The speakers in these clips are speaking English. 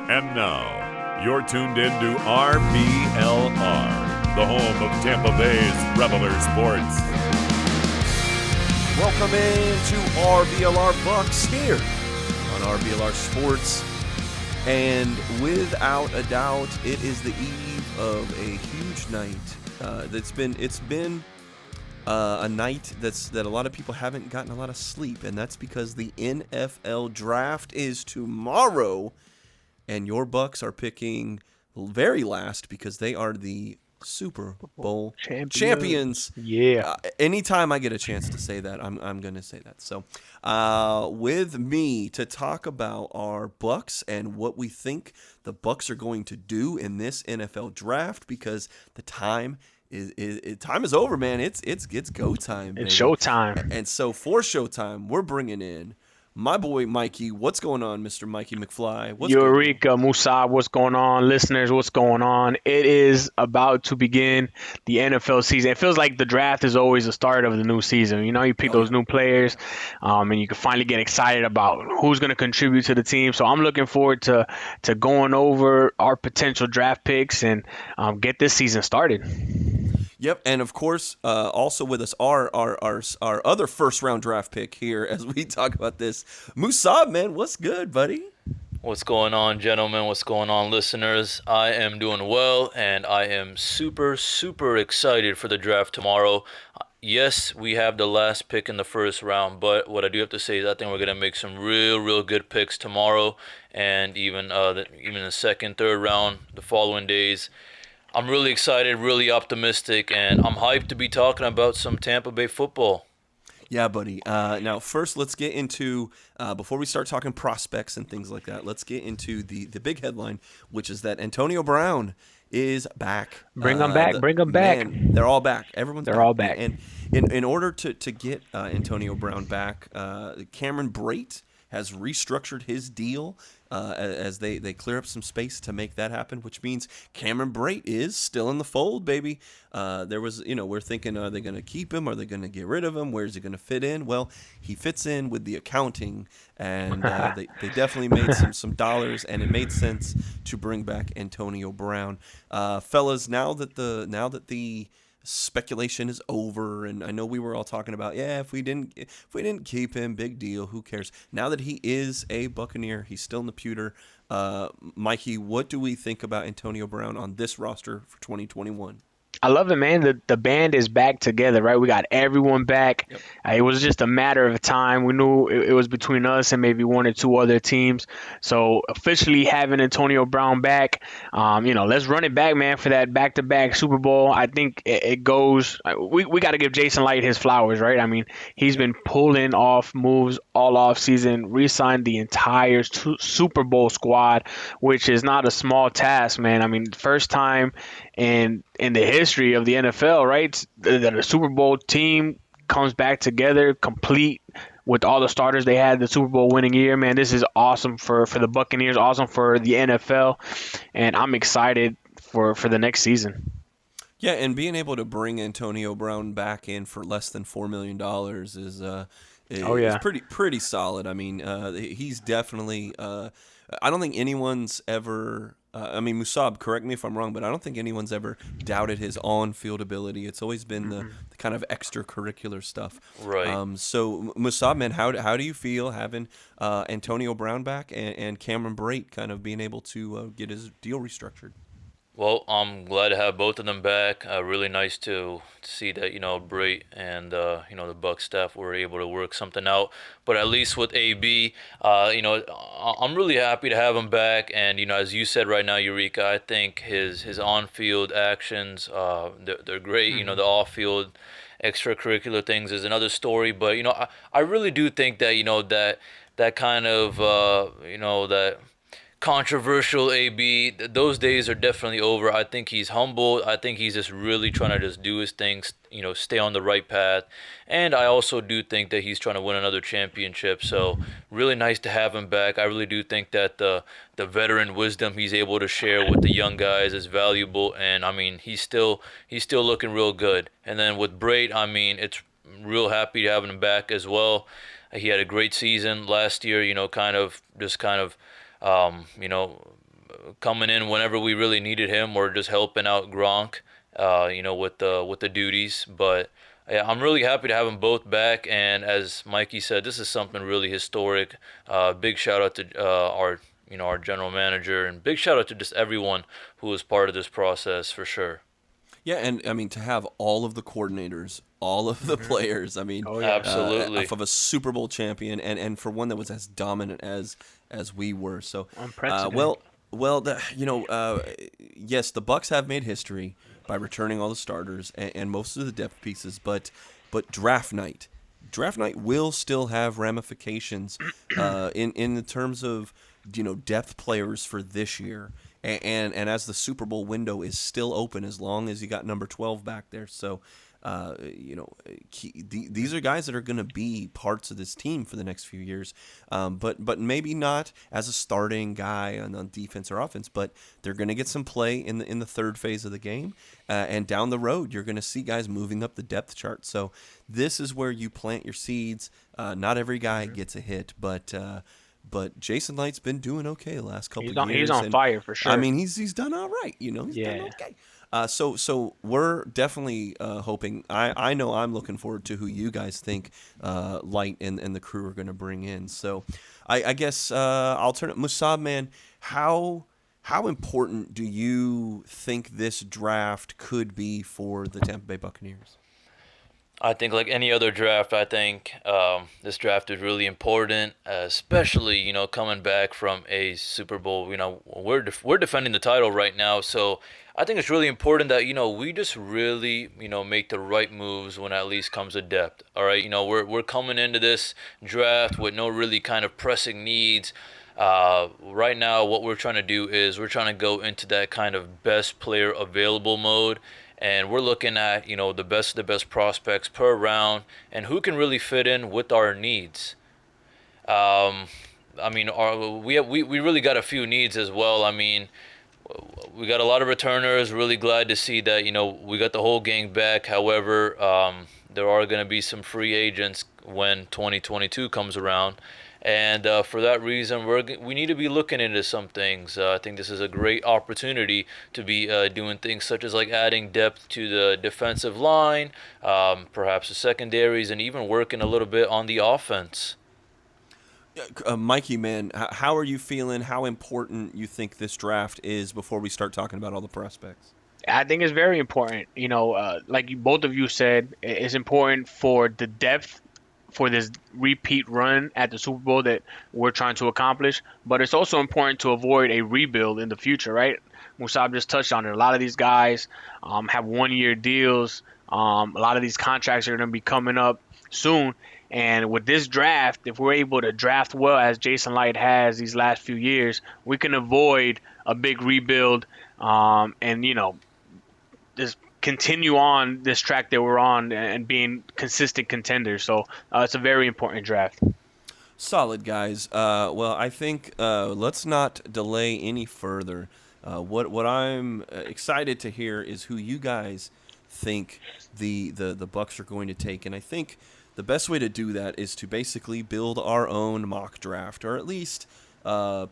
And now, you're tuned in to RBLR, the home of Tampa Bay's RBLR Sports. Welcome into RBLR Bucs here on RBLR Sports. And without a doubt, it is the eve of a huge night. It's been a night that a lot of people haven't gotten a lot of sleep, and that's because the NFL draft is tomorrow. And your Bucs are picking very last because they are the Super Bowl champions. Yeah. Anytime I get a chance to say that, I'm going to say that. So with me to talk about our Bucs and what we think the Bucs are going to do in this NFL draft, because the time is over, man. It's go time. It's showtime. And so for showtime, we're bringing in my boy Mikey. What's going on, Mr. Mikey McFly? Eureka, Musaab, what's going on? Listeners, what's going on? It is about to begin the NFL season. It feels like the draft is always the start of the new season. You know, you pick those new players, and you can finally get excited about who's going to contribute to the team. So I'm looking forward to going over our potential draft picks and get this season started. Yep, and of course, also with us our other first round draft pick here as we talk about this. Musaab, man, what's good, buddy? What's going on, gentlemen? What's going on, listeners? I am doing well, and I am super, super excited for the draft tomorrow. Yes, we have the last pick in the first round, but what I do have to say is I think we're going to make some real good picks tomorrow, and even the second, third round, the following days. I'm really excited, really optimistic, and I'm hyped to be talking about some Tampa Bay football. Yeah, buddy. Now, first, let's get into, before we start talking prospects and things like that, let's get into the big headline, which is that Antonio Brown is back. Bring them back. Man, they're all back. They're all back. And in order to get Antonio Brown back, Cameron Brate has restructured his deal as they clear up some space to make that happen, which means Cameron Brate is still in the fold, baby. We're thinking, are they going to keep him? Are they going to get rid of him? Where's he going to fit in? Well, he fits in with the accounting, and they definitely made some dollars, and it made sense to bring back Antonio Brown. Fellas, now that the speculation is over, and I know we were all talking about, if we didn't keep him, big deal, who cares? Now that he is a Buccaneer, he's still in the pewter. Mikey, what do we think about Antonio Brown on this roster for 2021? I love it, man. The band is back together, right? We got everyone back. Yep. It was just a matter of time. We knew it was between us and maybe one or two other teams. So officially having Antonio Brown back, let's run it back, man, for that back-to-back Super Bowl. I think it goes. We got to give Jason Light his flowers, right? I mean, he's been pulling off moves all off season, re-signed the entire Super Bowl squad, which is not a small task, man. I mean, first time in the history of the NFL, right, that a Super Bowl team comes back together complete with all the starters they had the Super Bowl winning year. Man, this is awesome for the Buccaneers, awesome for the NFL, and I'm excited for the next season. Yeah, and being able to bring Antonio Brown back in for less than $4 million is pretty solid. I mean, he's definitely I don't think anyone's ever Musaab, correct me if I'm wrong, but I don't think anyone's ever doubted his on-field ability. It's always been the kind of extracurricular stuff. Right. So, Musaab, man, how do you feel having Antonio Brown back and Cameron Brate kind of being able to get his deal restructured? Well, I'm glad to have both of them back. Really nice to see that, Brate and, the Bucs staff were able to work something out. But at least with AB, I'm really happy to have him back. And, as you said right now, Eureka, I think his on-field actions, they're great. The off-field extracurricular things is another story. But, I really do think that, that kind of, that controversial AB, those days are definitely over. I think he's humble. I think he's just really trying to just do his things, stay on the right path. And I also do think that he's trying to win another championship. So really nice to have him back. I really do think that the veteran wisdom he's able to share with the young guys is valuable. And I mean, he's still looking real good. And then with Brate, I mean, it's real happy to have him back as well. He had a great season last year, coming in whenever we really needed him, or just helping out Gronk, with the duties. But yeah, I'm really happy to have them both back. And as Mikey said, this is something really historic. Big shout out to our general manager, and big shout out to just everyone who was part of this process for sure. Yeah, and I mean to have all of the coordinators, all of the players. I mean, Oh, yeah. Absolutely. of a Super Bowl champion, and for one that was as dominant as we were. So, Unprecedented. yes, the Bucs have made history by returning all the starters and most of the depth pieces, but draft night will still have ramifications in the terms of depth players for this year. And as the Super Bowl window is still open, as long as you got number 12 back there, so these are guys that are going to be parts of this team for the next few years, but maybe not as a starting guy on defense or offense, but they're going to get some play in the third phase of the game, and down the road you're going to see guys moving up the depth chart. So this is where you plant your seeds. Not every guy gets a hit, but Jason Light's been doing okay the last couple of years. He's on fire for sure. I mean, he's done all right. He's done okay. So we're definitely hoping. I know I'm looking forward to who you guys think Light and the crew are going to bring in. So I guess I'll turn it. Musaab, man, how important do you think this draft could be for the Tampa Bay Buccaneers? I think like any other draft, I think this draft is really important, especially coming back from a Super Bowl. We're defending the title right now, so I think it's really important that we just really make the right moves when at least comes to depth. All right, we're coming into this draft with no really kind of pressing needs. Right now, what we're trying to do is we're trying to go into that kind of best player available mode. And we're looking at, the best of the best prospects per round and who can really fit in with our needs. We really got a few needs as well. I mean, we got a lot of returners. Really glad to see that, we got the whole gang back. However, there are going to be some free agents when 2022 comes around. And for that reason, we need to be looking into some things. I think this is a great opportunity to be doing things such as like adding depth to the defensive line, perhaps the secondaries, and even working a little bit on the offense. Mikey, man, how are you feeling? How important you think this draft is before we start talking about all the prospects? I think it's very important. Like both of you said, it's important for the depth for this repeat run at the Super Bowl that we're trying to accomplish, but it's also important to avoid a rebuild in the future, right? Musaab just touched on it. A lot of these guys have one-year deals. A lot of these contracts are going to be coming up soon. And with this draft, if we're able to draft well, as Jason Light has these last few years, we can avoid a big rebuild and, just continue on this track that we're on and being consistent contenders. So it's a very important draft. Solid, guys. Well, I think let's not delay any further. What I'm excited to hear is who you guys think the Bucs are going to take, and I think the best way to do that is to basically build our own mock draft, or at least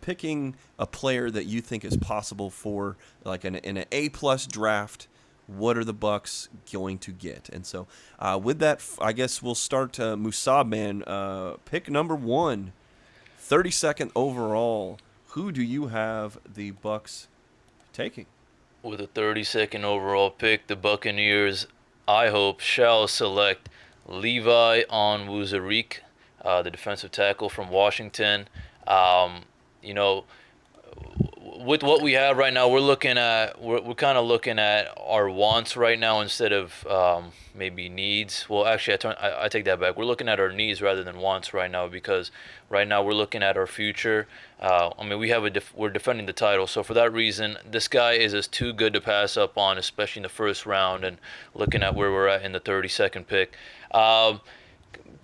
picking a player that you think is possible for like in an A+ draft. What are the Bucs going to get? And so with that, I guess we'll start Musaab, man. Pick number 1, 32nd overall. Who do you have the Bucs taking? With a 32nd overall pick, the Buccaneers, I hope, shall select Levi Onwuzurike, the defensive tackle from Washington. With what we have right now, we're kind of looking at our wants right now instead of maybe needs. Well, actually, I take that back. We're looking at our needs rather than wants right now, because right now we're looking at our future. We're defending the title, so for that reason, this guy is just too good to pass up on, especially in the first round. And looking at where we're at in the 32nd pick.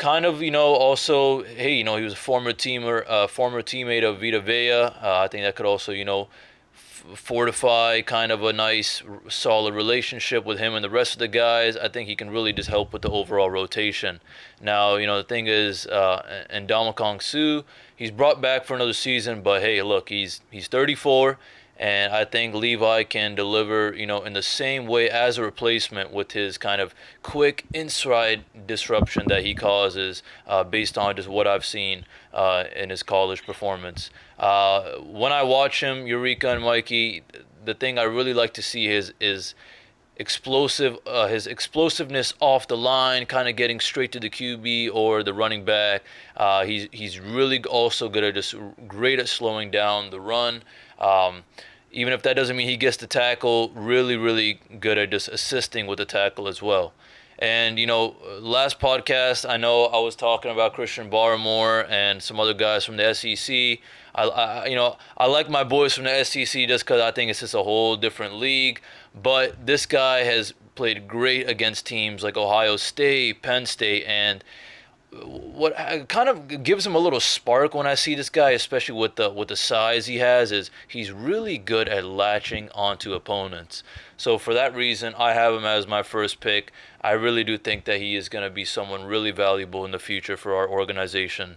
Also, hey, he was a former teammate of Vita Vea. I think that could also, fortify kind of a nice, solid relationship with him and the rest of the guys. I think he can really just help with the overall rotation. Now, the thing is, and Ndamukong Suh, he's brought back for another season, but hey, look, he's 34, And I think Levi can deliver, in the same way as a replacement with his kind of quick inside disruption that he causes based on just what I've seen in his college performance. When I watch him, Eureka and Mikey, the thing I really like to see is his explosiveness off the line, kind of getting straight to the QB or the running back. He's really also great at slowing down the run. Even if that doesn't mean he gets the tackle, really, really good at just assisting with the tackle as well. And, last podcast, I know I was talking about Christian Barmore and some other guys from the SEC. I like my boys from the SEC just because I think it's just a whole different league. But this guy has played great against teams like Ohio State, Penn State, and what kind of gives him a little spark when I see this guy, especially with the size he has, is he's really good at latching onto opponents. So for that reason, I have him as my first pick. I really do think that he is going to be someone really valuable in the future for our organization.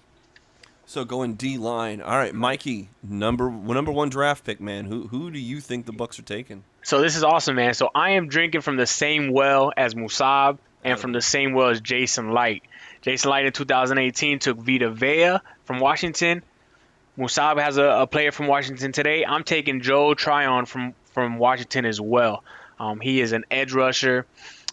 So going D-line. All right, Mikey, number one draft pick, man. Who do you think the Bucs are taking? So this is awesome, man. So I am drinking from the same well as Musaab and from the same well as Jason Light. Jason Light in 2018 took Vita Vea from Washington. Musaab has a player from Washington today. I'm taking Joe Tryon from Washington as well. He is an edge rusher.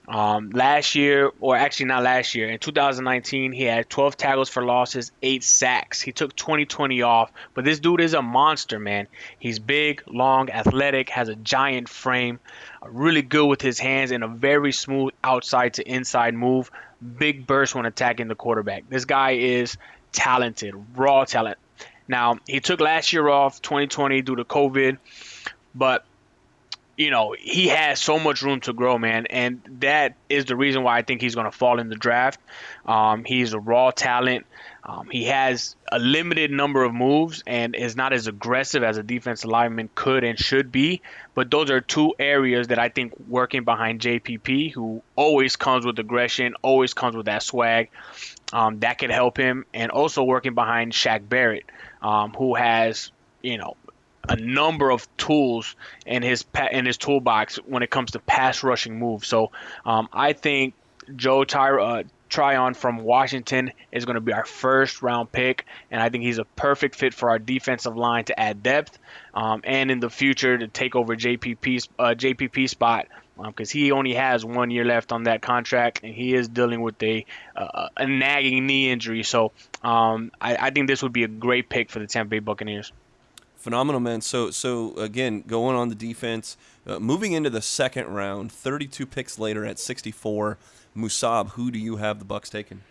Last year, or actually not last year, in 2019, he had 12 tackles for losses, 8 sacks. He took 2020 off, but this dude is a monster, man. He's big, long, athletic, has a giant frame, really good with his hands, and a very smooth outside to inside move. Big burst when attacking the quarterback. This guy is talented, raw talent. Now, he took last year off, 2020, due to COVID, but he has so much room to grow, man, and that is the reason why I think he's going to fall in the draft. He's a raw talent. He has a limited number of moves and is not as aggressive as a defensive lineman could and should be, but those are two areas that I think working behind JPP, who always comes with aggression, always comes with that swag, that could help him, and also working behind Shaq Barrett, who has, a number of tools in his toolbox when it comes to pass rushing moves. So I think Joe Tryon from Washington is going to be our first round pick, and I think he's a perfect fit for our defensive line to add depth, and in the future to take over JPP's spot, because he only has 1 year left on that contract, and he is dealing with a nagging knee injury. So I think this would be a great pick for the Tampa Bay Buccaneers. Phenomenal, man. So again, going on the defense, moving into the second round, 32 picks later at 64, Musaab, who do you have the Bucs taking?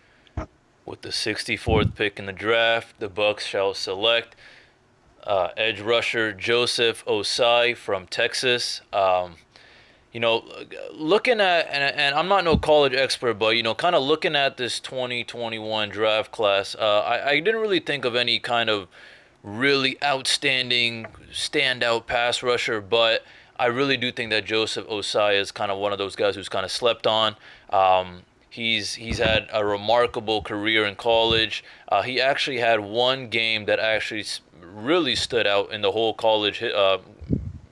With the 64th pick in the draft, the Bucs shall select edge rusher Joseph Osai from Texas. Looking at, and I'm not no college expert, but, kind of looking at this 2021 draft class, I didn't really think of any kind of really outstanding standout pass rusher, but I really do think that Joseph Osai is kind of one of those guys who's kind of slept on. He's had a remarkable career in college. He actually had one game that actually really stood out in the whole college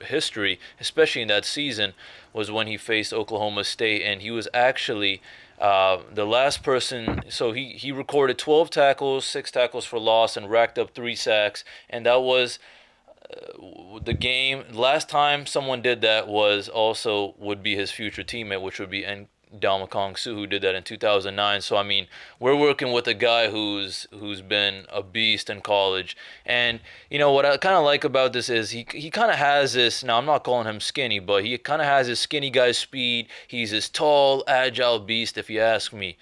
history, especially in that season, was when he faced Oklahoma State, and he was actually the last person. So he recorded 12 tackles, 6 tackles for loss, and racked up 3 sacks, and that was the game. Last time someone did that would be his future teammate, which would be Ndamukong Suh, who did that in 2009. So, I mean, we're working with a guy who's been a beast in college. And, what I kind of like about this is he kind of has this, now I'm not calling him skinny, but he kind of has his skinny guy speed. He's this tall, agile beast, if you ask me.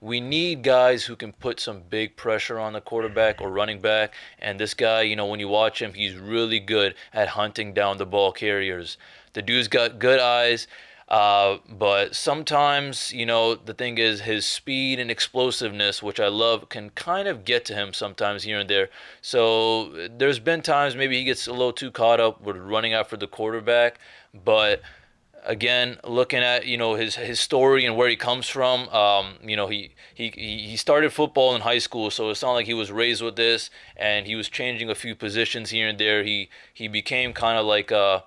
We need guys who can put some big pressure on the quarterback or running back. And this guy, when you watch him, he's really good at hunting down the ball carriers. The dude's got good eyes. But sometimes, the thing is his speed and explosiveness, which I love, can kind of get to him sometimes here and there. So there's been times maybe he gets a little too caught up with running after the quarterback. But again, looking at his story and where he comes from, he started football in high school, so it's not like he was raised with this, and he was changing a few positions here and there. He became kind of like a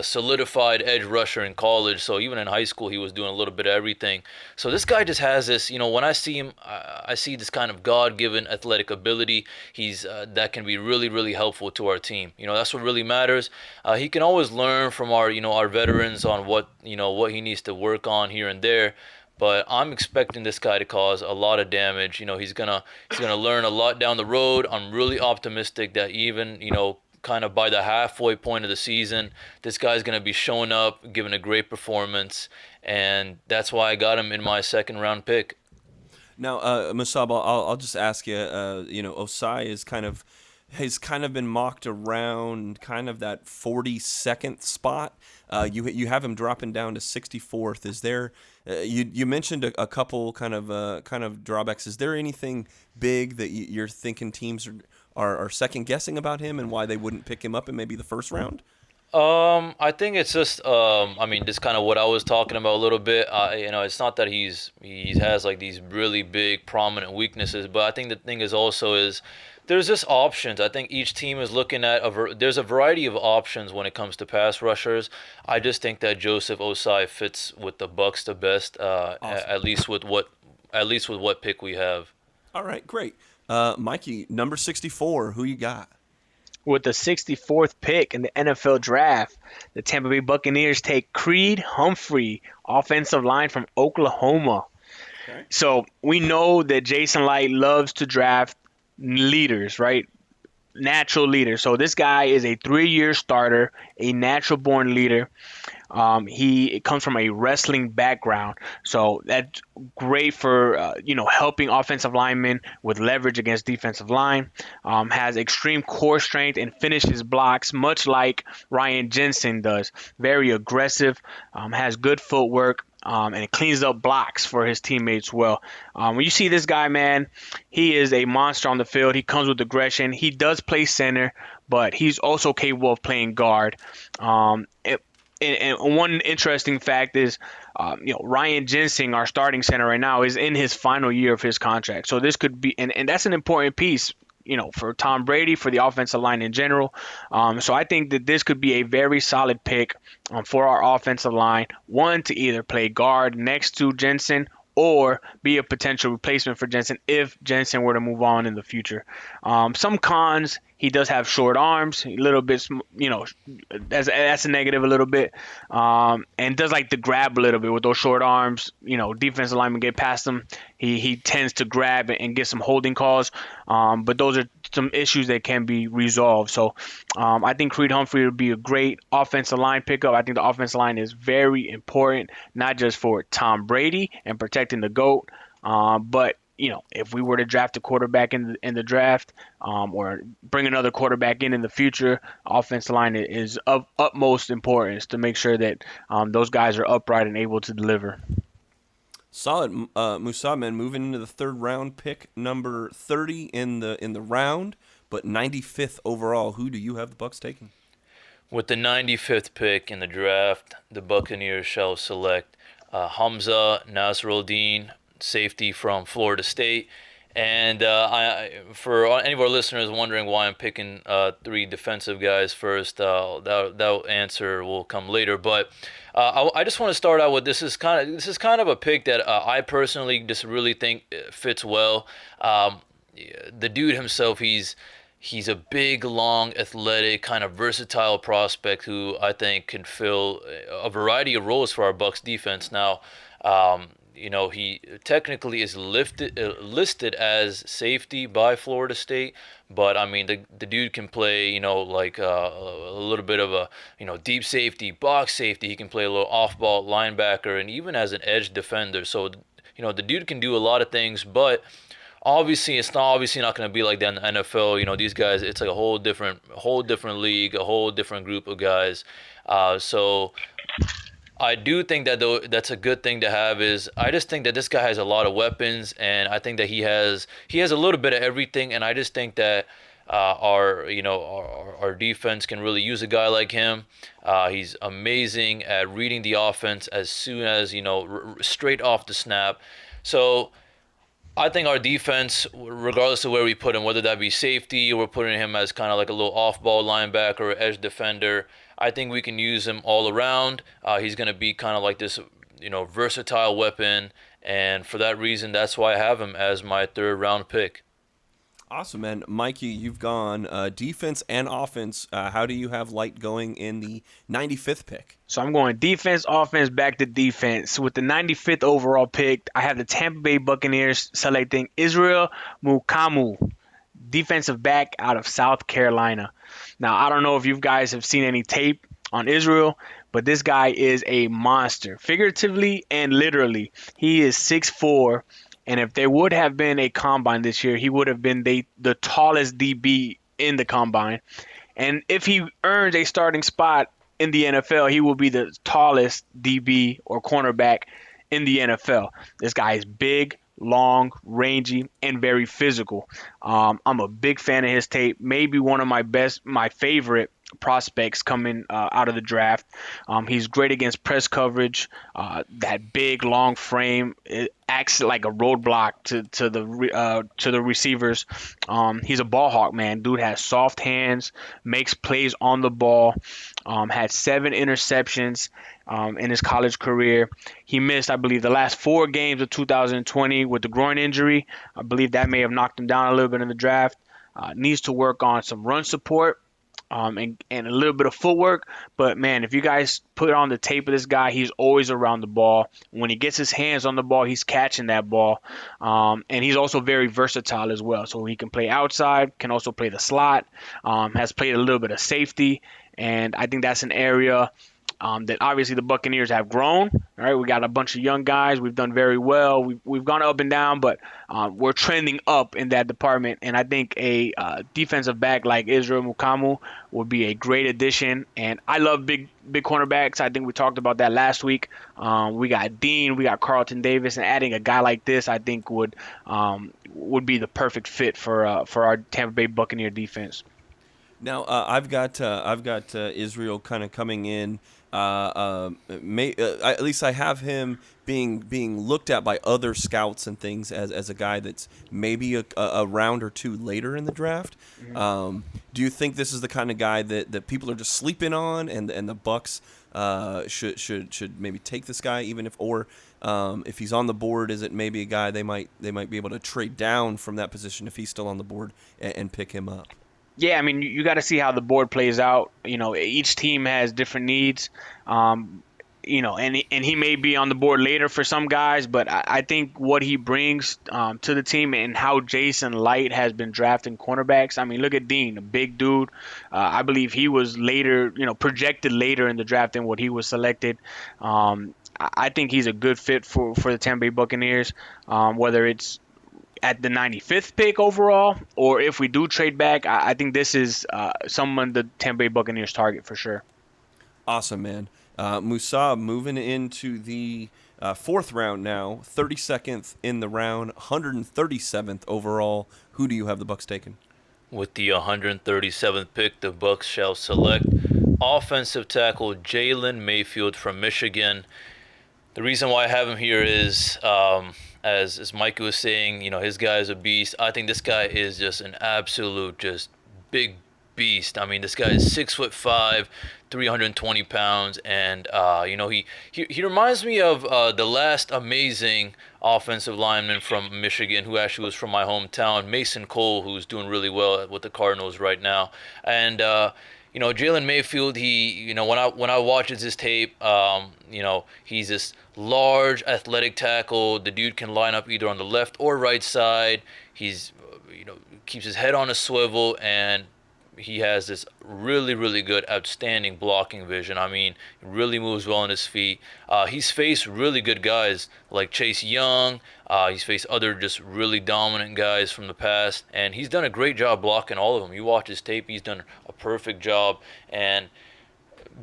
solidified edge rusher in college. So even in high school, he was doing a little bit of everything. So this guy just has this, when I see him, I see this kind of God-given athletic ability. He's that can be really, really helpful to our team. That's what really matters. He can always learn from our veterans on what he needs to work on here and there. But I'm expecting this guy to cause a lot of damage. He's gonna learn a lot down the road. I'm really optimistic that even kind of by the halfway point of the season, this guy's going to be showing up, giving a great performance, and that's why I got him in my second round pick. Now, Musaab, I'll just ask you. Osai has kind of been mocked around kind of that 42nd spot. You have him dropping down to 64th. Is there? You mentioned a couple kind of drawbacks. Is there anything big that you're thinking teams are second guessing about him and why they wouldn't pick him up in maybe the first round? I think it's just, just kind of what I was talking about a little bit. It's not that he has like these really big prominent weaknesses, but I think the thing is there's just options. I think each team is looking at there's a variety of options when it comes to pass rushers. I just think that Joseph Osai fits with the Bucs the best, awesome. at least with what pick we have. All right, great. Mikey, number 64, who you got? With the 64th pick in the NFL draft, the Tampa Bay Buccaneers take Creed Humphrey, offensive line from Oklahoma. Okay. So we know that Jason Light loves to draft leaders, right? Natural leaders. So this guy is a 3-year starter, a natural-born leader. He comes from a wrestling background, so that's great for helping offensive linemen with leverage against defensive line. Has extreme core strength and finishes blocks much like Ryan Jensen does. Very aggressive, has good footwork. And it cleans up blocks for his teammates well. When you see this guy, man, he is a monster on the field. He comes with aggression. He does play center, but he's also capable of playing guard. And one interesting fact is, Ryan Jensen, our starting center right now, is in his final year of his contract. So this could be, and that's an important piece, for Tom Brady, for the offensive line in general. So I think that this could be a very solid pick for our offensive line. One, to either play guard next to Jensen or be a potential replacement for Jensen if Jensen were to move on in the future. Some cons, he does have short arms, a little bit, that's a negative a little bit, and does like to grab a little bit with those short arms. Defensive linemen get past him. He tends to grab and get some holding calls, but those are some issues that can be resolved. So I think Creed Humphrey would be a great offensive line pickup. I think the offensive line is very important, not just for Tom Brady and protecting the GOAT, but if we were to draft a quarterback in the draft, or bring another quarterback in the future, offensive line is of utmost importance to make sure that those guys are upright and able to deliver. Solid, Musaab, man. Moving into the third round, pick number 30 in the round, but 95th overall. Who do you have the Bucs taking? With the 95th pick in the draft, the Buccaneers shall select Hamza Nasruddin, safety from Florida State. And for any of our listeners wondering why I'm picking 3 defensive guys first, that answer will come later. But I just want to start out with this is kind of a pick that I personally just really think fits well. The dude himself, he's a big, long, athletic, kind of versatile prospect who I think can fill a variety of roles for our Bucs defense. Now, he technically is listed as safety by Florida State, but I mean the dude can play, like a little bit of a, deep safety, box safety. He can play a little off-ball linebacker, and even as an edge defender. So, the dude can do a lot of things, but obviously it's not going to be like that in the NFL. These guys, it's like a whole different league, a whole different group of guys. So I do think that though that's a good thing to have. I just think that this guy has a lot of weapons, and I think that he has a little bit of everything, and I just think that our defense can really use a guy like him. He's amazing at reading the offense as soon as straight off the snap. So I think our defense, regardless of where we put him, whether that be safety or we're putting him as kind of like a little off-ball linebacker or edge defender, I think we can use him all around. He's going to be kind of like this, versatile weapon, and for that reason, that's why I have him as my third-round pick. Awesome, man. Mikey, you've gone defense and offense. How do you have Light going in the 95th pick? So I'm going defense, offense, back to defense. With the 95th overall pick, I have the Tampa Bay Buccaneers selecting Israel Mukamu, defensive back out of South Carolina. Now, I don't know if you guys have seen any tape on Israel, but this guy is a monster, figuratively and literally. He is 6'4", and if there would have been a combine this year, he would have been the tallest DB in the combine. And if he earns a starting spot in the NFL, he will be the tallest DB or cornerback in the NFL. This guy is big, long, rangy, and very physical. I'm a big fan of his tape. Maybe one of my favorite prospects coming out of the draft. He's great against press coverage. That big, long frame, it acts like a roadblock to the receivers. He's a ball hawk, man. Dude has soft hands, makes plays on the ball. Had 7 interceptions in his college career. He missed, I believe, the last 4 games of 2020 with the groin injury. I believe that may have knocked him down a little bit in the draft. Needs to work on some run support. And a little bit of footwork. But, man, if you guys put on the tape of this guy, he's always around the ball. When he gets his hands on the ball, he's catching that ball. And he's also very versatile as well. So he can play outside, can also play the slot, has played a little bit of safety. And I think that's an area that obviously the Buccaneers have grown. All right, we got a bunch of young guys. We've done very well. We've gone up and down, but we're trending up in that department. And I think a defensive back like Israel Mukamu would be a great addition. And I love big cornerbacks. I think we talked about that last week. We got Dean, we got Carlton Davis, and adding a guy like this, I think would be the perfect fit for our Tampa Bay Buccaneer defense. Now I've got Israel kind of coming in. At least I have him being looked at by other scouts and things as a guy that's maybe a round or 2 later in the draft. Mm-hmm. Do you think this is the kind of guy that people are just sleeping on, and the Bucs should maybe take this guy, even if he's on the board? Is it maybe a guy they might be able to trade down from that position if he's still on the board and pick him up? Yeah, I mean, you got to see how the board plays out. Each team has different needs. And he may be on the board later for some guys, but I think what he brings to the team and how Jason Light has been drafting cornerbacks. I mean, look at Dean, a big dude. I believe he was later, projected later in the draft than what he was selected. I think he's a good fit for the Tampa Bay Buccaneers, whether it's at the 95th pick overall, or if we do trade back, I think this is someone the Tampa Bay Buccaneers target for sure. Awesome, man. Musaab moving into the 4th round now, 32nd in the round, 137th overall. Who do you have the Bucs taking? With the 137th pick, the Bucs shall select offensive tackle Jalen Mayfield from Michigan. The reason why I have him here is, as Mikey was saying, his guy is a beast. I think this guy is just an absolute, just big beast. I mean, this guy is 6'5", 320 pounds, and he reminds me of the last amazing offensive lineman from Michigan, who actually was from my hometown, Mason Cole, who's doing really well with the Cardinals right now. And Jalen Mayfield, when I watch his tape, he's this large athletic tackle. The dude can line up either on the left or right side. He's, keeps his head on a swivel, and he has this really, really good, outstanding blocking vision. I mean, he really moves well on his feet. He's faced really good guys like Chase Young. He's faced other just really dominant guys from the past, and he's done a great job blocking all of them. You watch his tape, he's done a perfect job. And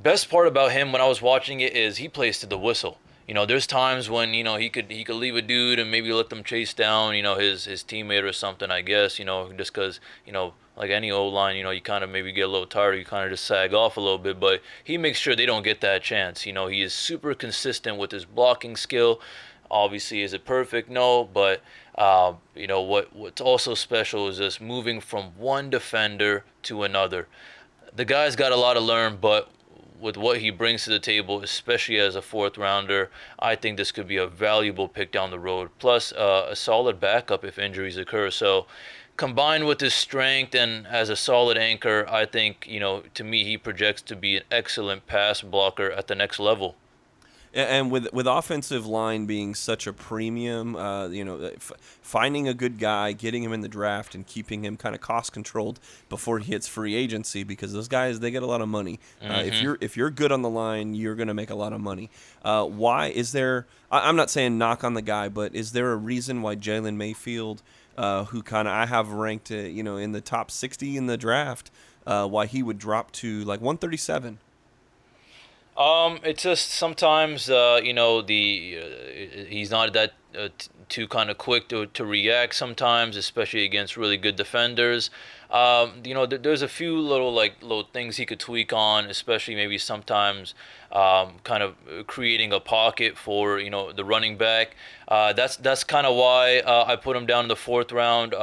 best part about him when I was watching it is he plays to the whistle. There's times when, he could leave a dude and maybe let them chase down, his teammate or something, I guess, just because, Like any O-line, you kind of maybe get a little tired, you kind of just sag off a little bit, but he makes sure they don't get that chance. He is super consistent with his blocking skill. Obviously, is it perfect? No, but what's also special is just moving from one defender to another. The guy's got a lot to learn, but with what he brings to the table, especially as a fourth rounder, I think this could be a valuable pick down the road. Plus, a solid backup if injuries occur. So, combined with his strength and as a solid anchor, I think, to me, he projects to be an excellent pass blocker at the next level. And with offensive line being such a premium, finding a good guy, getting him in the draft, and keeping him kind of cost controlled before he hits free agency, because those guys, they get a lot of money. If you're good on the line, you're going to make a lot of money. Why is there? I'm not saying knock on the guy, but is there a reason why Jalen Mayfield, who kind of I have ranked in the top 60 in the draft, why he would drop to like 137? It's just sometimes, he's not that too kind of quick to react sometimes, especially against really good defenders. There's a few little things he could tweak on, especially maybe sometimes kind of creating a pocket for, the running back. That's kind of why I put him down in the fourth round.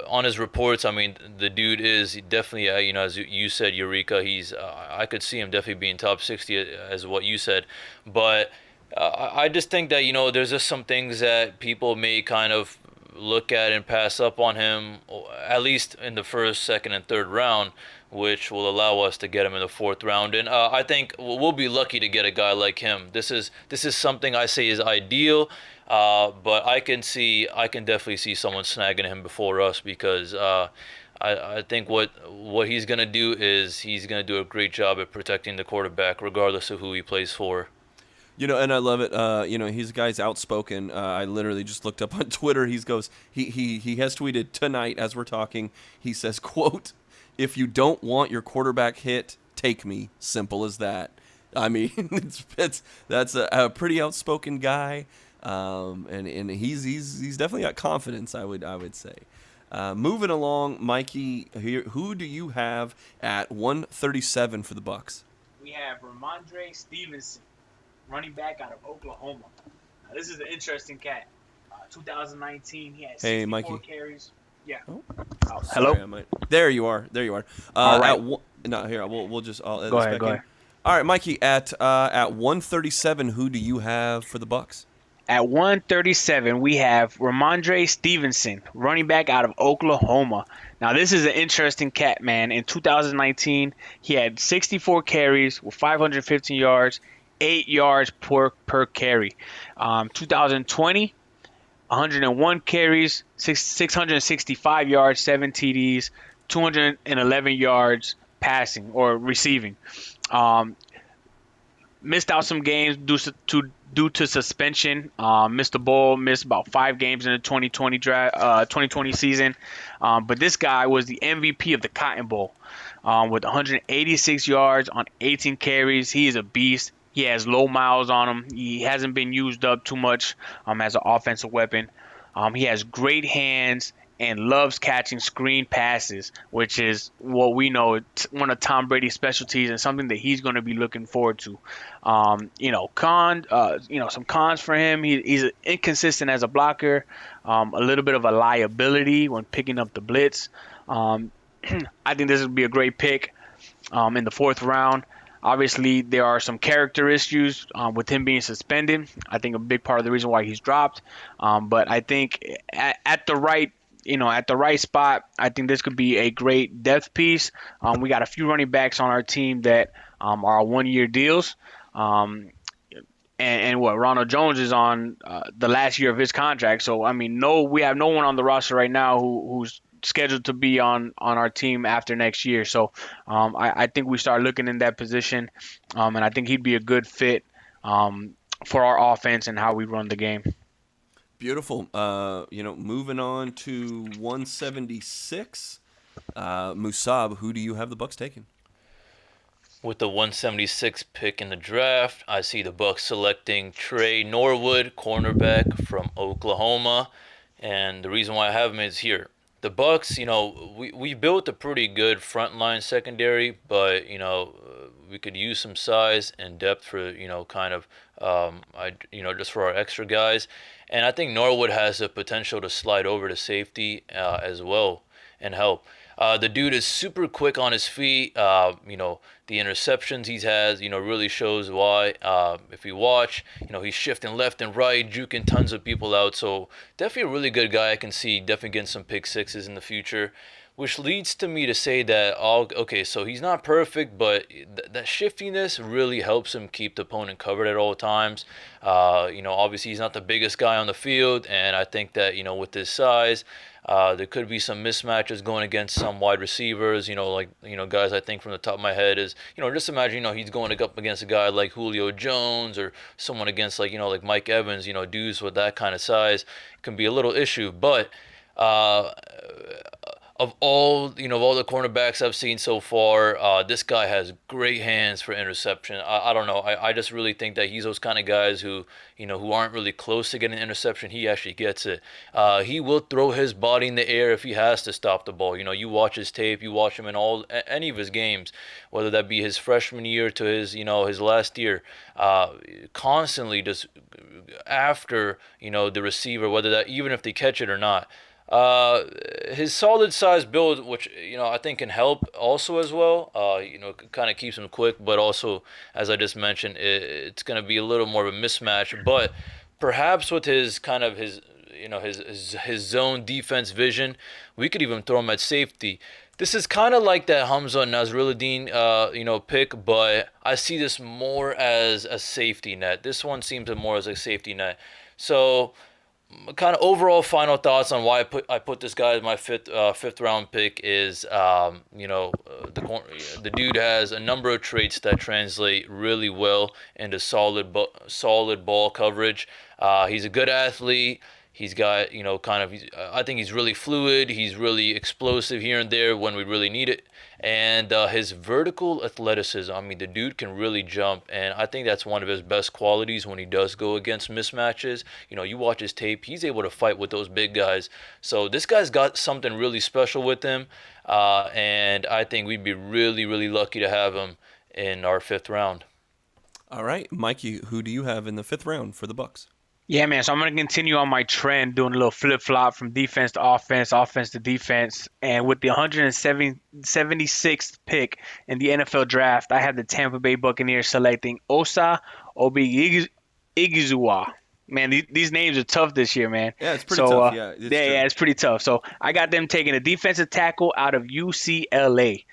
On his reports, I mean, the dude is definitely, as you said, Eureka. I could see him definitely being top 60 as what you said. But I just think that, there's just some things that people may kind of look at and pass up on him, at least in the first, second, and third round, which will allow us to get him in the fourth round. And I think we'll be lucky to get a guy like him. This is something I say is ideal. But I can definitely see someone snagging him before us, because I think what he's going to do is he's going to do a great job at protecting the quarterback regardless of who he plays for. And I love it. He's a guy's outspoken. I literally just looked up on Twitter. He has tweeted tonight as we're talking. He says, quote, "If you don't want your quarterback hit, take me. Simple as that." I mean, that's a pretty outspoken guy. And he's definitely got confidence, I would say. Moving along, Mikey, who do you have at 137 for the Bucs? We have Ramondre Stevenson, running back out of Oklahoma. Now, this is an interesting cat. 2019, he had 64 carries. Yeah. Oh, hello. Sorry, there you are. All right. We'll just. Go ahead. All right, Mikey. At 137, who do you have for the Bucs? At 137, we have Ramondre Stevenson, running back out of Oklahoma. Now, this is an interesting cat, man. In 2019, he had 64 carries with 515 yards, 8 yards per carry. 2020, 101 carries, 665 yards, 7 TDs, 211 yards passing or receiving. Missed out some games due to suspension. Missed the bowl, missed about 5 games in the 2020 season. But this guy was the MVP of the Cotton Bowl with 186 yards on 18 carries. He is a beast. He has low miles on him. He hasn't been used up too much as an offensive weapon. He has great hands and loves catching screen passes, which is what we know, one of Tom Brady's specialties and something that he's going to be looking forward to. Some cons for him. He's inconsistent as a blocker, a little bit of a liability when picking up the blitz. I think this would be a great pick in the fourth round. Obviously, there are some character issues with him being suspended. I think a big part of the reason why he's dropped. But I think at the right spot, I think this could be a great depth piece. We got a few running backs on our team that are 1-year deals. Ronald Jones is on the last year of his contract. So, I mean, we have no one on the roster right now who's scheduled to be on our team after next year. So I think we start looking in that position, and I think he'd be a good fit for our offense and how we run the game. Beautiful. Moving on to 176, Musaab, who do you have the Bucs taking? With the 176 pick in the draft, I see the Bucs selecting Trey Norwood, cornerback from Oklahoma. And the reason why I have him is here. the Bucs, we built a pretty good frontline secondary, but we could use some size and depth for kind of just for our extra guys, and I think Norwood has the potential to slide over to safety as well and help. The dude is super quick on his feet. The interceptions he has, really shows why. If you watch, he's shifting left and right, juking tons of people out. So definitely a really good guy. I can see definitely getting some pick sixes in the future, which leads to me to say that, okay, so he's not perfect, but that shiftiness really helps him keep the opponent covered at all times. Obviously he's not the biggest guy on the field, and I think that, with his size, there could be some mismatches going against some wide receivers, guys I think from the top of my head is, just imagine, he's going up against a guy like Julio Jones or someone against like Mike Evans, dudes with that kind of size can be a little issue. But of all the cornerbacks I've seen so far, this guy has great hands for interception. I don't know. I just really think that he's those kind of guys who aren't really close to getting an interception. He actually gets it. He will throw his body in the air if he has to stop the ball. You watch his tape, you watch him in any of his games, whether that be his freshman year to his last year. Constantly just after the receiver, whether that even if they catch it or not. His solid size build, which I think can help also as well. Kind of keeps him quick, but also, as I just mentioned, it's going to be a little more of a mismatch. But perhaps with his kind of his zone defense vision, we could even throw him at safety. This is kind of like that Hamza Nasruddin, pick, but I see this more as a safety net. This one seems more as a safety net. So, kind of overall final thoughts on why I put this guy as my fifth round pick is the dude has a number of traits that translate really well into solid ball coverage. He's a good athlete. He's got I think he's really fluid. He's really explosive here and there when we really need it. And his vertical athleticism, I mean, the dude can really jump, and I think that's one of his best qualities when he does go against mismatches. You watch his tape, he's able to fight with those big guys. So this guy's got something really special with him, and I think we'd be really, really lucky to have him in our fifth round. All right, Mikey, who do you have in the fifth round for the Bucs? Yeah, man. So I'm going to continue on my trend, doing a little flip-flop from defense to offense, offense to defense. And with the 176th pick in the NFL draft, I have the Tampa Bay Buccaneers selecting Osa Ogbigizua. Man, these names are tough this year, man. Yeah, it's pretty tough. Yeah, it's pretty tough. So I got them taking a defensive tackle out of UCLA.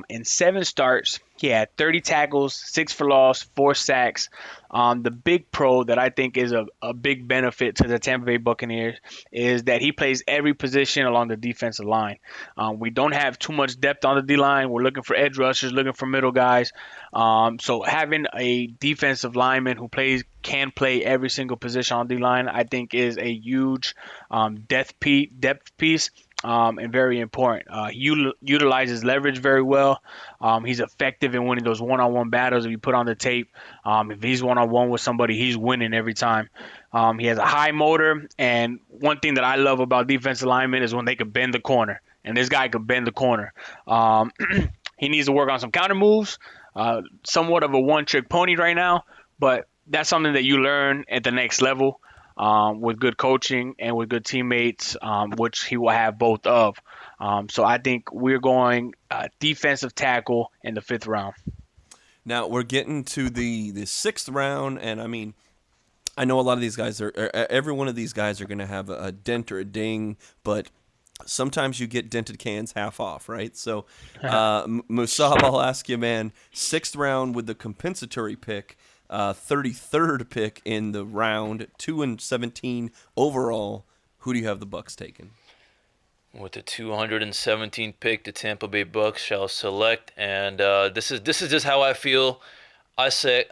In 7 starts, he had 30 tackles, 6 for loss, 4 sacks. The big pro that I think is a big benefit to the Tampa Bay Buccaneers is that he plays every position along the defensive line. We don't have too much depth on the D-line. We're looking for edge rushers, looking for middle guys. So having a defensive lineman who can play every single position on the line, I think is a huge depth piece. And very important. He utilizes leverage very well. He's effective in winning those one-on-one battles. If you put on the tape, if he's one-on-one with somebody, he's winning every time. He has a high motor, and one thing that I love about defensive linemen is when they can bend the corner, and this guy could bend the corner. He needs to work on some counter moves, somewhat of a one-trick pony right now, but that's something that you learn at the next level. With good coaching and with good teammates, which he will have both of. So I think we're going defensive tackle in the 5th round. Now we're getting to the 6th round, and I mean, I know a lot of these guys every one of these guys are going to have a dent or a ding, but sometimes you get dented cans half off, right? So, Musaab, I'll ask you, man, 6th round with the compensatory pick. 33rd pick in the round, 2-17 overall. Who do you have the Bucs taking? With the 217th pick, the Tampa Bay Bucs shall select, and this is just how I feel. I say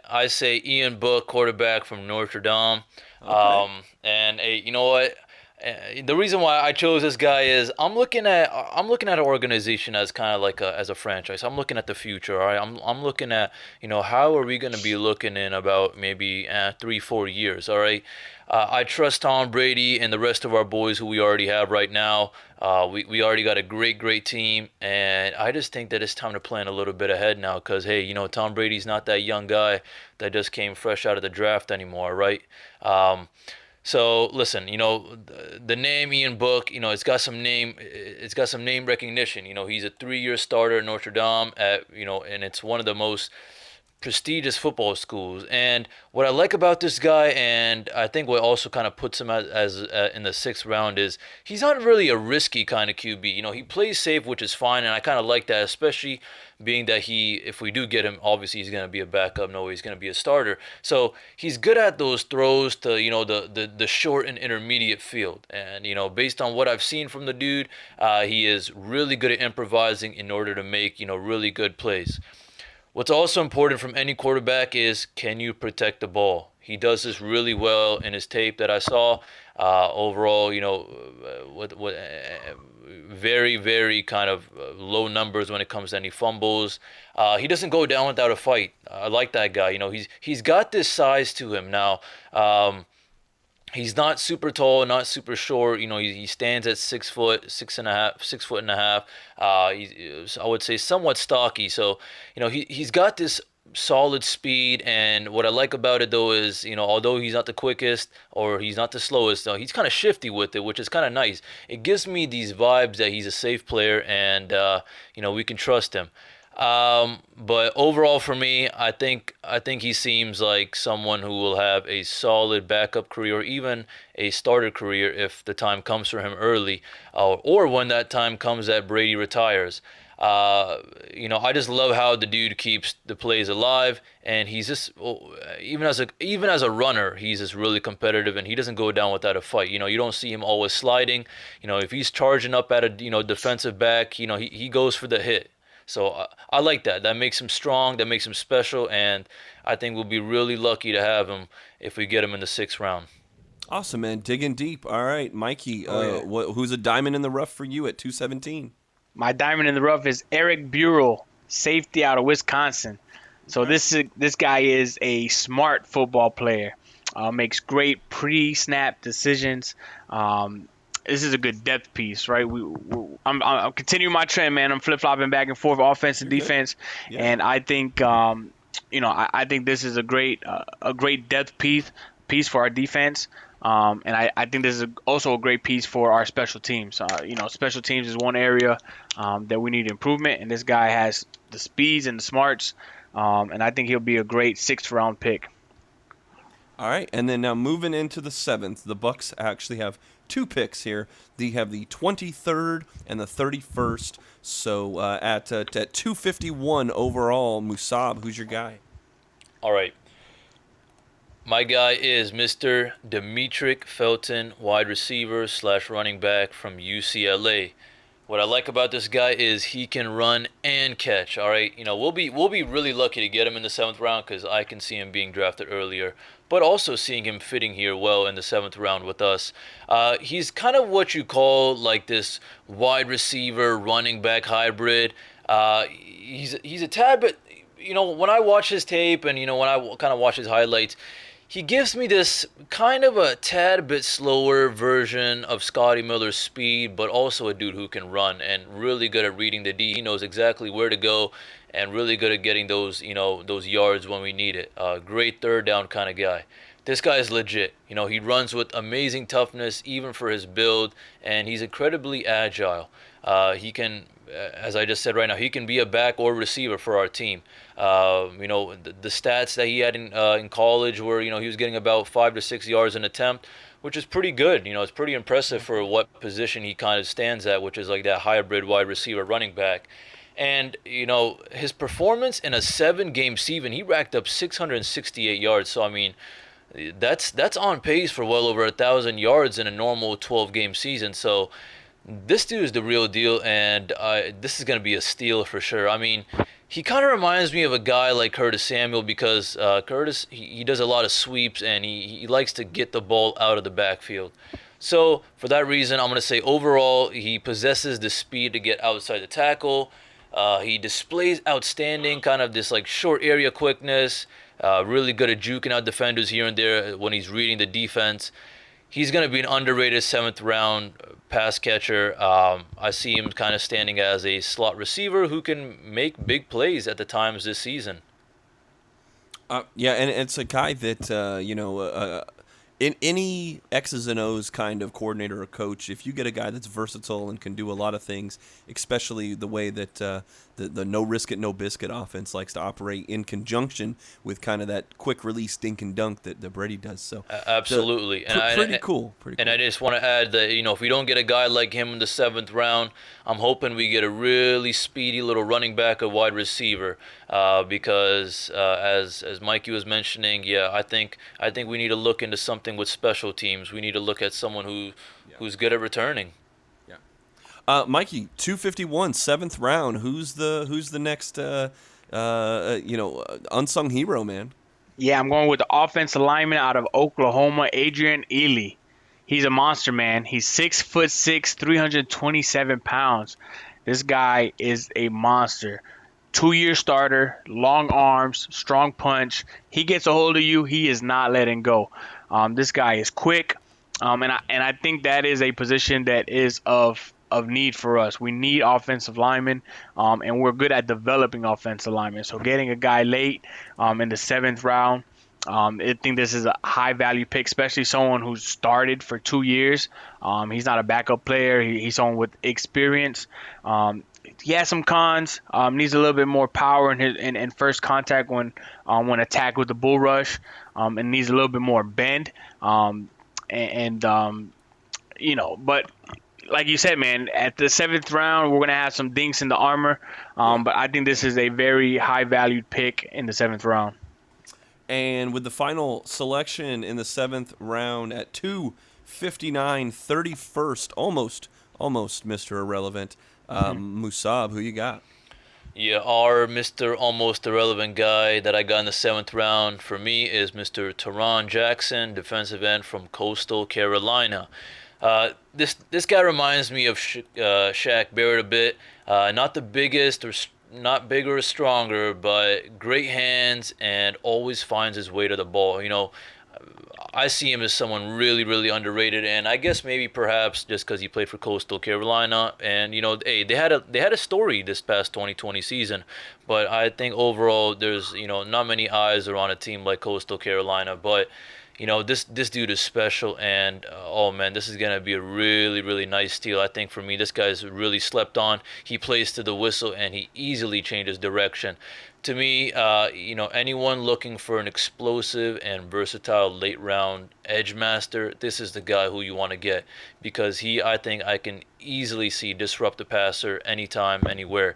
Ian Book, quarterback from Notre Dame. Okay. And you know what? The reason why I chose this guy is I'm looking at an organization as kind of like as a franchise. I'm looking at the future. All right, I'm looking at how are we going to be looking in about maybe 3-4 years. All right, I trust Tom Brady and the rest of our boys who we already have right now. We already got a great team, and I just think that it's time to plan a little bit ahead now because hey, Tom Brady's not that young guy that just came fresh out of the draft anymore, right? So listen, the name Ian Book, it's got some name recognition. He's a 3-year starter at Notre Dame and it's one of the most prestigious football schools. And what I like about this guy, and I think what also kind of puts him as in the 6th round, is he's not really a risky kind of QB. He plays safe, which is fine, and I kind of like that, especially being that if we do get him, obviously he's going to be a backup. No way he's going to be a starter. So he's good at those throws to the short and intermediate field. And based on what I've seen from the dude, he is really good at improvising in order to make really good plays. What's also important from any quarterback is, can you protect the ball? He does this really well in his tape that I saw. Overall, very, very kind of low numbers when it comes to any fumbles. He doesn't go down without a fight. I like that guy. He's got this size to him now. He's not super tall, not super short. He stands at 6 foot, 6.5. I would say somewhat stocky. So, he's got this solid speed. And what I like about it though is, although he's not the quickest or he's not the slowest, he's kind of shifty with it, which is kind of nice. It gives me these vibes that he's a safe player and, we can trust him. But overall for me, I think he seems like someone who will have a solid backup career, or even a starter career if the time comes for him early, or when that time comes that Brady retires. I just love how the dude keeps the plays alive, and he's just even as a runner, he's just really competitive, and he doesn't go down without a fight. You don't see him always sliding. If he's charging up at a defensive back, he goes for the hit. So I like that. That makes him strong. That makes him special. And I think we'll be really lucky to have him if we get him in the 6th round. Awesome, man. Digging deep. All right, Mikey, who's a diamond in the rough for you at 217? My diamond in the rough is Eric Burrell, safety out of Wisconsin. So this guy is a smart football player. Makes great pre-snap decisions. This is a good depth piece, right? I'm continuing my trend, man. I'm flip-flopping back and forth, offense and defense, and I think, I think this is a great depth piece for our defense, and I think this is also a great piece for our special teams. Special teams is one area that we need improvement, and this guy has the speeds and the smarts, and I think he'll be a great 6th round pick. All right, and then now moving into the 7th, the Bucs actually have 2 picks here. They have the 23rd and the 31st. So at 251 overall, Musaab, who's your guy? All right. My guy is Mr. Demetric Felton, wide receiver / running back from UCLA. What I like about this guy is he can run and catch. All right, we'll be really lucky to get him in the 7th round because I can see him being drafted earlier, but also seeing him fitting here well in the 7th round with us. He's kind of what you call like this wide receiver running back hybrid. He's a tad bit, when I watch his tape and when I kind of watch his highlights, he gives me this kind of a tad bit slower version of Scotty Miller's speed, but also a dude who can run and really good at reading the D. He knows exactly where to go and really good at getting those yards when we need it. Great 3rd down kind of guy. This guy is legit. He runs with amazing toughness, even for his build, and he's incredibly agile. He can, as I just said right now, he can be a back or receiver for our team. The stats that he had in college were, he was getting about 5 to 6 yards an attempt, which is pretty good. It's pretty impressive for what position he kind of stands at, which is like that hybrid wide receiver running back. And, his performance in a 7-game season, he racked up 668 yards. So, I mean, that's on pace for well over 1,000 yards in a normal 12-game season. So this dude is the real deal, and this is going to be a steal for sure. I mean, he kind of reminds me of a guy like Curtis Samuel because Curtis, he does a lot of sweeps, and he likes to get the ball out of the backfield. So for that reason, I'm going to say overall, he possesses the speed to get outside the tackle. He displays outstanding kind of this like short area quickness, really good at juking out defenders here and there when he's reading the defense. He's going to be an underrated 7th round pass catcher. I see him kind of standing as a slot receiver who can make big plays at the times this season. Yeah, and it's a guy that, in any X's and O's kind of coordinator or coach, if you get a guy that's versatile and can do a lot of things, especially the way that the no risk it, no biscuit offense likes to operate in conjunction with kind of that quick release dink and dunk that Brady does. So absolutely, pretty cool. And I just want to add that if we don't get a guy like him in the 7th round, I'm hoping we get a really speedy little running back, a wide receiver, because as Mikey was mentioning, I think we need to look into something with special teams. We need to look at someone who's good at returning. Yeah. Mikey, 251, 7th round. Who's the next unsung hero, man? Yeah, I'm going with the offensive lineman out of Oklahoma, Adrian Ely. He's a monster, man. He's 6'6", 327 pounds. This guy is a monster. 2-year starter, long arms, strong punch. He gets a hold of you, he is not letting go. This guy is quick, and I think that is a position that is of need for us. We need offensive linemen, and we're good at developing offensive linemen. So getting a guy late in the 7th round, I think this is a high-value pick, especially someone who's started for 2 years. He's not a backup player. He's someone with experience. He has some cons. Needs a little bit more power in first contact when attacked with the bull rush, and needs a little bit more bend. But like you said, man, at the 7th round, we're gonna have some dinks in the armor. But I think this is a very high-valued pick in the 7th round. And with the final selection in the 7th round at 259, 31st, almost Mr. Irrelevant. Musaab, who you got? Yeah, our Mr. Almost Irrelevant guy that I got in the 7th round for me is Mr. Teron Jackson, defensive end from Coastal Carolina. This guy reminds me of Shaq Barrett a bit. Not the biggest or not bigger or stronger, but great hands and always finds his way to the ball. I see him as someone really, really underrated, and I guess maybe perhaps just because he played for Coastal Carolina, and hey, they had a story this past 2020 season, but I think overall there's not many eyes are on a team like Coastal Carolina, but this dude is special, and oh man, this is gonna be a really, really nice steal. I think for me, this guy's really slept on. He plays to the whistle, and he easily changes direction. To me, anyone looking for an explosive and versatile late round edge master, this is the guy who you want to get, because I think I can easily see disrupt the passer anytime, anywhere.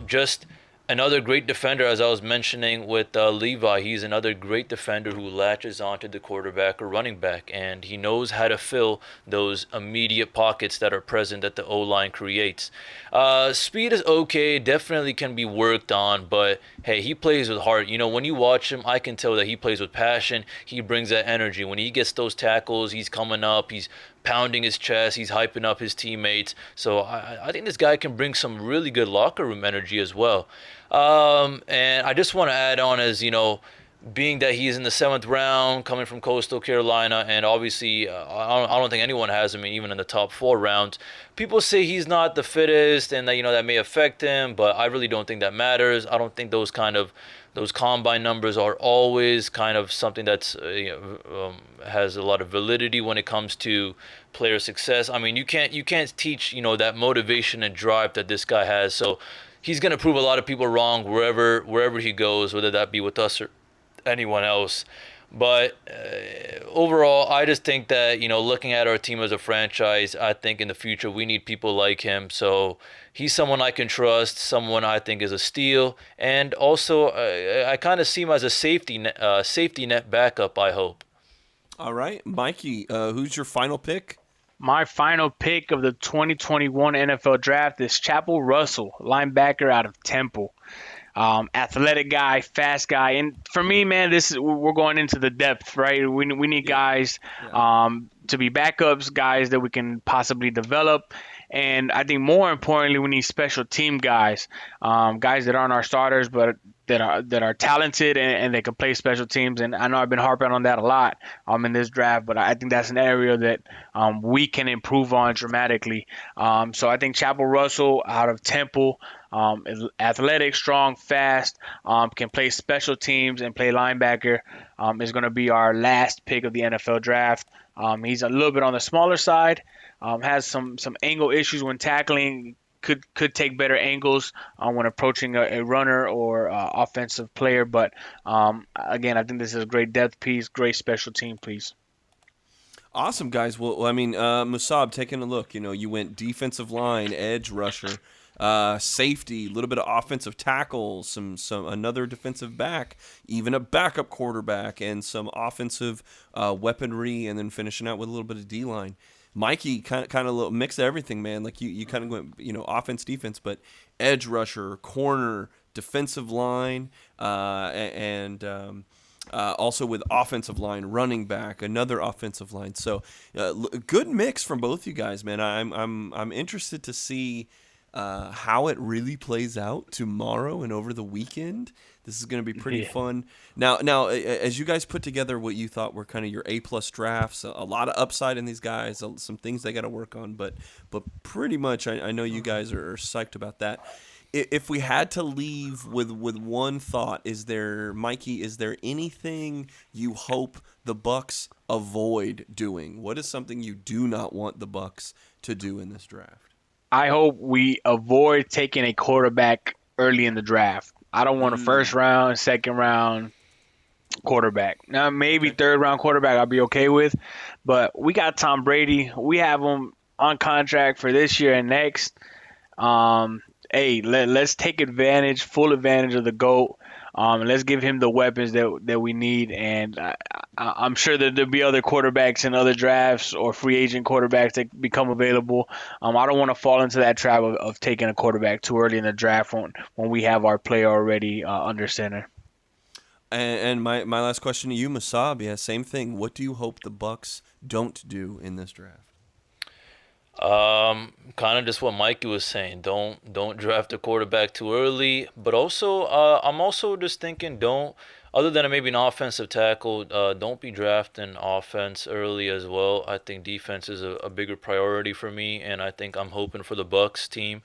Just another great defender, as I was mentioning with Levi. He's another great defender who latches onto the quarterback or running back, and he knows how to fill those immediate pockets that are present that the O-line creates. Speed is okay, definitely can be worked on, but hey, he plays with heart. When you watch him, I can tell that he plays with passion. He brings that energy. When he gets those tackles, he's coming up, he's pounding his chest, he's hyping up his teammates. So I think this guy can bring some really good locker room energy as well. And I just want to add on as, being that he's in the 7th round, coming from Coastal Carolina, and obviously I don't think anyone has him even in the top 4 rounds. People say he's not the fittest, and that that may affect him, but I really don't think that matters. I don't think those combine numbers are always kind of something that's has a lot of validity when it comes to player success. I mean, you can't teach that motivation and drive that this guy has. So he's gonna prove a lot of people wrong wherever he goes, whether that be with us or anyone else. But overall, I just think that, looking at our team as a franchise, I think in the future we need people like him. So he's someone I can trust, someone I think is a steal. And also, I kind of see him as a safety net backup, I hope. All right. Mikey, who's your final pick? My final pick of the 2021 NFL Draft is Chapel Russell, linebacker out of Temple. athletic guy, fast guy. And for me, man, we're going into the depth, right? We need guys to be backups, guys that we can possibly develop. And I think more importantly, we need special team guys, guys that aren't our starters, but that are talented and they can play special teams. And I know I've been harping on that a lot in this draft, but I think that's an area that we can improve on dramatically. So I think Chapel Russell out of Temple, is athletic, strong, fast, can play special teams and play linebacker, is going to be our last pick of the NFL draft. He's a little bit on the smaller side, has some angle issues when tackling, could take better angles when approaching a runner or offensive player. But again, I think this is a great depth piece, great special team piece. Awesome, guys. Well, I mean, Musaab, taking a look, you went defensive line, edge rusher, safety, a little bit of offensive tackle, some another defensive back, even a backup quarterback, and some offensive weaponry, and then finishing out with a little bit of D-line. Mikey kind of mix of everything, man. Like you kind of went, offense, defense, but edge rusher, corner, defensive line, and also with offensive line, running back, another offensive line. So good mix from both you guys, man. I'm interested to see how it really plays out tomorrow and over the weekend. This is going to be pretty fun. Now, as you guys put together what you thought were kind of your A-plus drafts, a lot of upside in these guys, some things they got to work on, but pretty much I know you guys are psyched about that. If we had to leave with one thought, Mikey, is there anything you hope the Bucs avoid doing? What is something you do not want the Bucs to do in this draft? I hope we avoid taking a quarterback early in the draft. I don't want a first round, second round quarterback. Now, maybe third round quarterback I'll be okay with, but we got Tom Brady. We have him on contract for this year and next. Hey, let's take full advantage of the GOAT. Let's give him the weapons that we need. And I'm sure that there'll be other quarterbacks in other drafts or free agent quarterbacks that become available. I don't want to fall into that trap of taking a quarterback too early in the draft when we have our player already under center. And my last question to you, Musaab, same thing. What do you hope the Bucs don't do in this draft? Kind of just what Mikey was saying. Don't draft a quarterback too early. But also, I'm also just thinking other than maybe an offensive tackle, don't be drafting offense early as well. I think defense is a bigger priority for me, and I think I'm hoping for the Bucs team.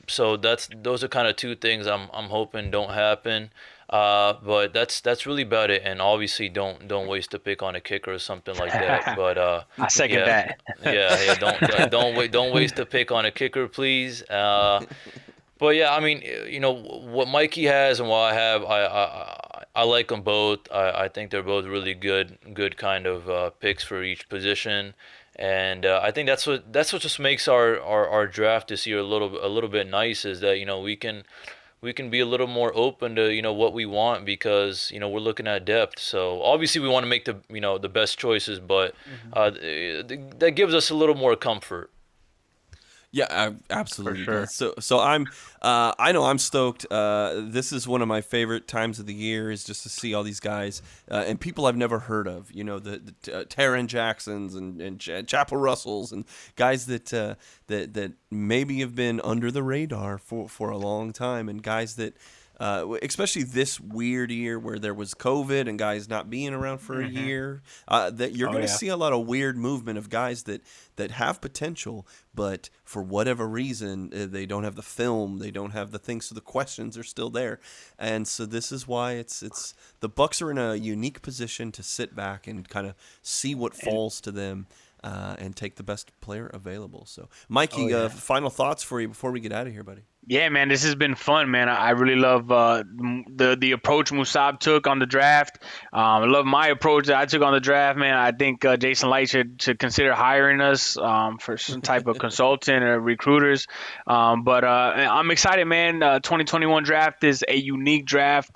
So those are kind of two things I'm hoping don't happen. But that's really about it. And obviously, don't waste a pick on a kicker or something like that. But I second that. Don't waste a pick on a kicker, please. But yeah, I mean, what Mikey has and what I have, I like them both. I think they're both really good kind of picks for each position. And I think that's what just makes our draft this year a little bit nice, is that we can be a little more open to what we want, because we're looking at depth. So obviously we want to make the best choices, but that gives us a little more comfort. Yeah, absolutely. For sure. So I know I'm stoked. This is one of my favorite times of the year, is just to see all these guys and people I've never heard of. The Taron Jacksons and Chapel Russells and guys that maybe have been under the radar for a long time, and guys that. Especially this weird year where there was COVID and guys not being around for a year, that you're going to see a lot of weird movement of guys that have potential, but for whatever reason, they don't have the film, they don't have the things, so the questions are still there. And so this is why it's the Bucs are in a unique position to sit back and kind of see what falls to them. And take the best player available. So, Mikey, final thoughts for you before we get out of here, buddy. Yeah, man, this has been fun, man. I really love the approach Musaab took on the draft. I love my approach that I took on the draft, man. I think Jason Light should consider hiring us for some type of consultant or recruiters. But I'm excited, man. 2021 draft is a unique draft.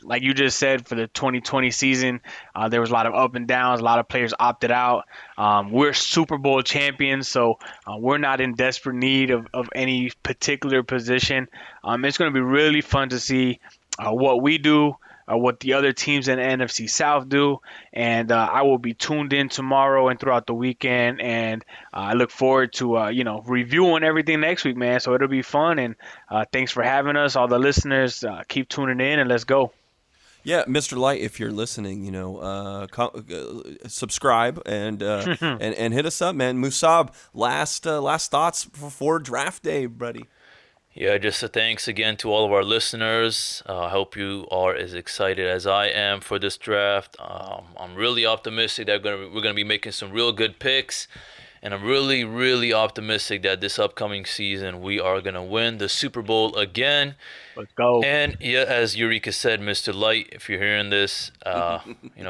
like you just said, for the 2020 season, there was a lot of up and downs. A lot of players opted out. We're Super Bowl champions, so we're not in desperate need of any particular position. It's going to be really fun to see what we do, what the other teams in the NFC South do, and I will be tuned in tomorrow and throughout the weekend, and I look forward to reviewing everything next week, man. So it'll be fun, and thanks for having us, all the listeners. Keep tuning in, and let's go. Yeah, Mr. Light, if you're listening, subscribe and and hit us up, man. Musaab, last thoughts before draft day, buddy. Yeah, just a thanks again to all of our listeners. I hope you are as excited as I am for this draft. I'm really optimistic that we're gonna be making some real good picks, and I'm really, really optimistic that this upcoming season we are gonna win the Super Bowl again. Let's go. And yeah, as Eureka said, Mr. Light, if you're hearing this,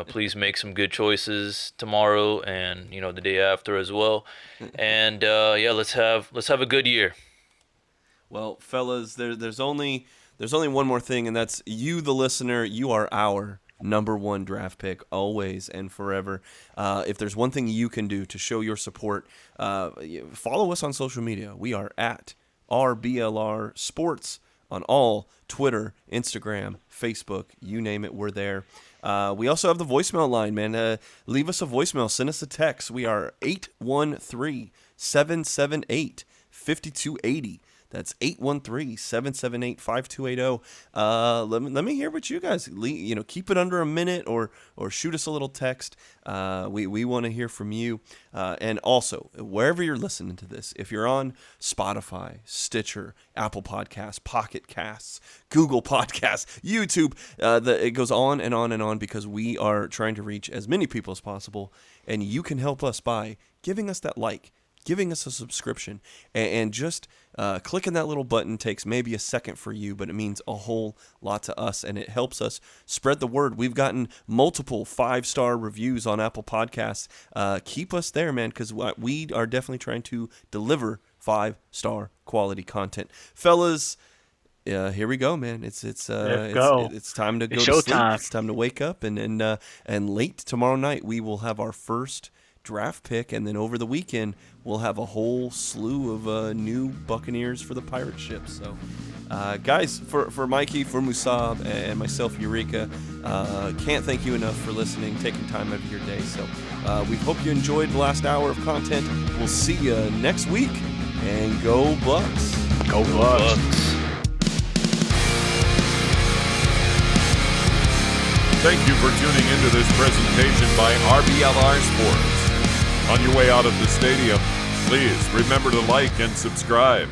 please make some good choices tomorrow and the day after as well. And let's have a good year. Well, fellas, there's only one more thing, and that's you, the listener. You are our number one draft pick, always and forever. If there's one thing you can do to show your support, follow us on social media. We are at RBLR Sports on all Twitter, Instagram, Facebook, you name it, we're there. We also have the voicemail line, man. Leave us a voicemail. Send us a text. We are 813-778-5280. That's 813-778-5280. Let me hear what you guys, keep it under a minute or shoot us a little text. We want to hear from you. And also, wherever you're listening to this, if you're on Spotify, Stitcher, Apple Podcasts, Pocket Casts, Google Podcasts, YouTube, it goes on and on and on, because we are trying to reach as many people as possible. And you can help us by giving us that like, giving us a subscription, and just clicking that little button takes maybe a second for you, but it means a whole lot to us, and it helps us spread the word. We've gotten multiple 5-star reviews on Apple Podcasts. Keep us there, man, because we are definitely trying to deliver 5-star quality content. Fellas, here we go, man. It's time to go to sleep. It's time to wake up, and late tomorrow night we will have our first draft pick, and then over the weekend we'll have a whole slew of new Buccaneers for the pirate ship. So guys, for Mikey, for Musaab, and myself, Eureka, can't thank you enough for listening, taking time out of your day. So we hope you enjoyed the last hour of content. We'll see you next week, and go Bucs. Go Bucs. Thank you for tuning into this presentation by RBLR Sports. On your way out of the stadium, please remember to like and subscribe.